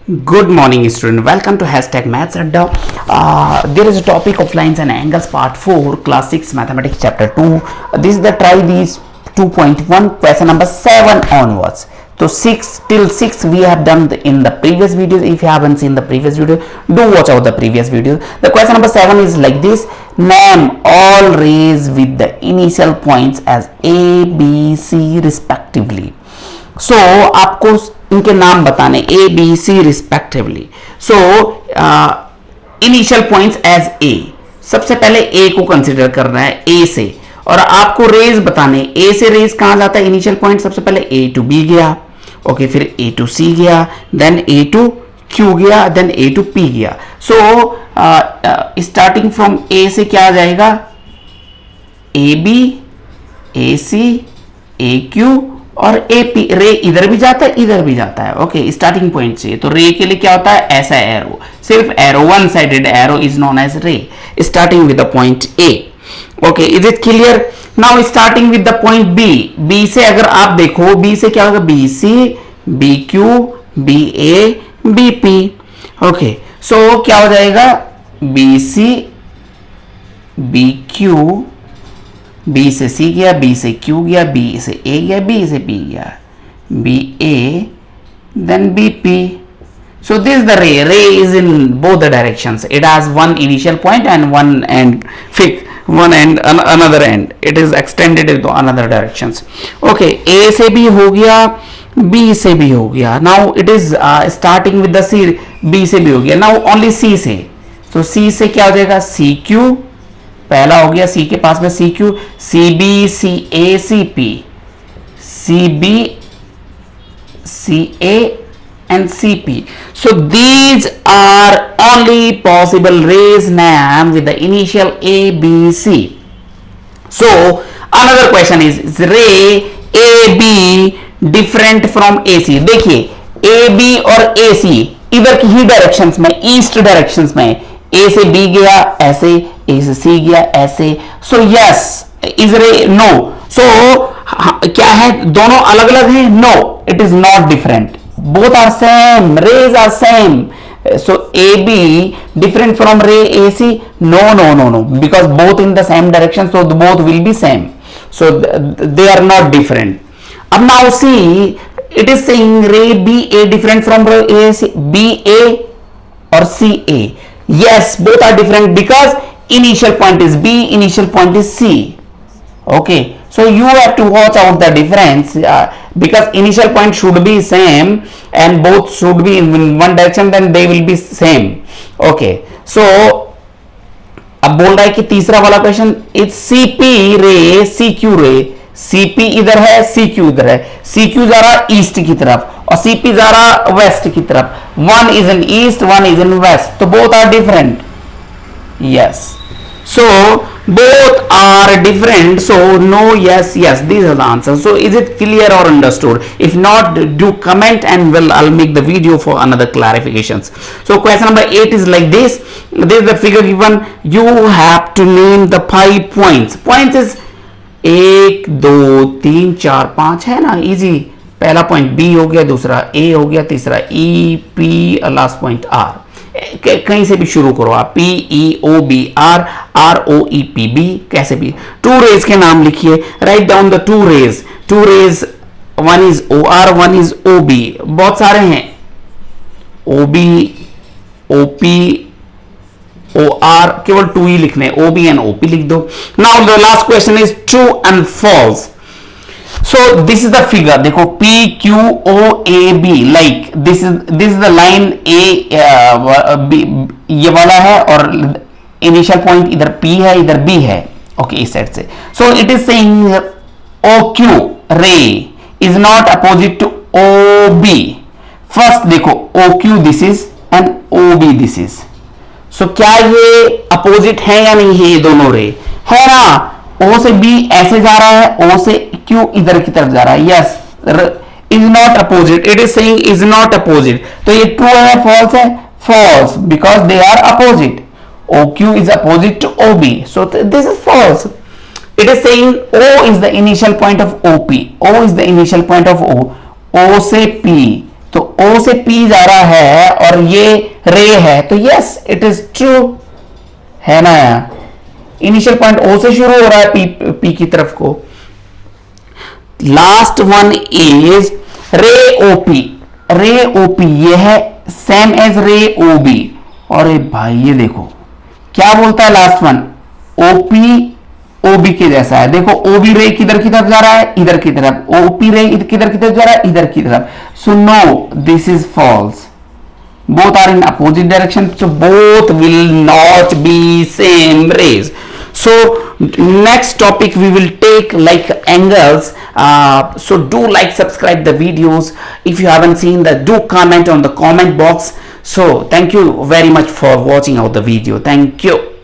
Good morning, student. Welcome to hashtag Maths Adda. There is a topic of lines and angles, part 4, class 6, mathematics, chapter 2. This is the try these 2.1, question number 7 onwards. So 6 till 6 we have done in the previous videos. If you haven't seen the previous video, do watch out the previous video. The question number 7 is like this. Name all rays with the initial points as A, B, C respectively. So आपको इनके नाम बताने A, B, C respectively. So initial points as A. सबसे पहले A को consider करना है A से, और आपको रेज बताने. A से रेज कहां जाता है इनिशियल पॉइंट? सबसे पहले A to B गया, ओके, फिर A to C गया, देन A to Q गया, देन A to P गया. सो स्टार्टिंग फ्रॉम A से क्या आ जाएगा? AB, AC, AQ और AP. रे इधर भी जाता है, इधर भी जाता है, ओके, स्टार्टिंग पॉइंट से. तो रे के लिए क्या होता है? ऐसा एरो, सिर्फ arrow, one sided arrow is known as ray, starting with the point A. Okay, is it clear? Now starting with the point B. B से अगर आप देखो, B से क्या होगा? BC, BQ, BA, BP. Okay, so क्या हो जाएगा? BC, BQ, B से C गया, B से Q गया, B से A गया, B से P गया, BA, then BP. So this is the ray. Ray is in both the directions. It has one initial point and one end, one end, another end. It is extended into another directions. Okay, A से भी हो गया, B से भी हो गया. Now it is starting with the C. B से भी हो गया. Now only C से. So C से क्या हो जाएगा? CQ. पहला हो गया C के पास में CQ, CB, CA, CP, CB, CA and CP. So these are only possible rays name with the initial A, B, C. So another question is ray AB different from AC. देखिए AB और AC इधर की ही directions में, east directions में. A से B गया ऐसे, A से C गया ऐसे. So yes is ray? No. So क्या है? दोनों अलग अलग हैं? No, it is not different. Both are same, rays are same. So AB different from ray AC? No no no no, because both in the same direction, so both will be same. So they are not different. अब now see, it is saying ray BA different from ray AC. BA और CA, yes, both are different because initial point is B, initial point is C. Okay, so you have to watch out the difference because initial point should be same and both should be in one direction, then they will be same. Okay, so अब बोल रहा है कि तीसरा वाला question is CP रे, CQ रे. CP इधर है, CQ इधर है. CQ जा रहा ईस्ट की तरफ और CP जा रहा वेस्ट की तरफ. One is in east, one is in west, तो both are different. Yes, so both are different. So no, yes, yes, these are the answers. So is it clear or understood? If not, do comment and I'll make the video for another clarifications. So question number 8 is like this. This is the figure given. You have to name the 5 points. Points is 1 2 3 4 5 है ना, easy. पहला point B हो गया, दूसरा A हो गया, तीसरा E, P, last point R. कहीं से भी शुरू करो आप. P, E, O, B, R, R, O, E, P, B, कैसे भी. 2 रेज के नाम लिखिए. Write down the 2 rays. 2 rays, one is OR, one is OB. बहुत सारे हैं, OB, OP, OR, केवल 2 ही लिखने. OB एंड OP लिख दो. Now the last question is true and false. So this is the figure. देखो P, Q, O, A, B. Like this is the line A, B, ये वाला है, और initial point इधर P है, इधर B है. ओके, इस साइड से. So it is saying OQ ray is not opposite to OB. First देखो OQ this is and OB this is. So क्या ये अपोजिट है या नहीं है? ये दोनों रे है ना. O से B ऐसे जा रहा है, O से Q इधर की तरफ जा रहा है. Yes, is not opposite. It is saying is not opposite. तो ये ट्रू है, फॉल्स है? False, because they are opposite. OQ is opposite to OB, so this is false. It is saying O is the initial point of OP. O is the initial point of O. O से P, तो O से P जा रहा है और ये रे है, तो यस इट इज ट्रू है ना यार। इनिशियल पॉइंट O से शुरू हो रहा है P की तरफ को। लास्ट वन इज रे OP। रे OP ये है सेम एज रे OB। और भाई ये देखो क्या बोलता है लास्ट वन, OP OB के जैसा है। देखो OB रे किधर की तरफ जा रहा है, इधर की तरफ। OP रे किधर की तरफ जा रहा है, इधर की तरफ। So no, this is false. Both are in opposite direction, so both will not be same rays. So next topic we will take like angles. So do like, subscribe the videos. If you haven't seen that, do comment on the comment box. So thank you very much for watching out the video. Thank you.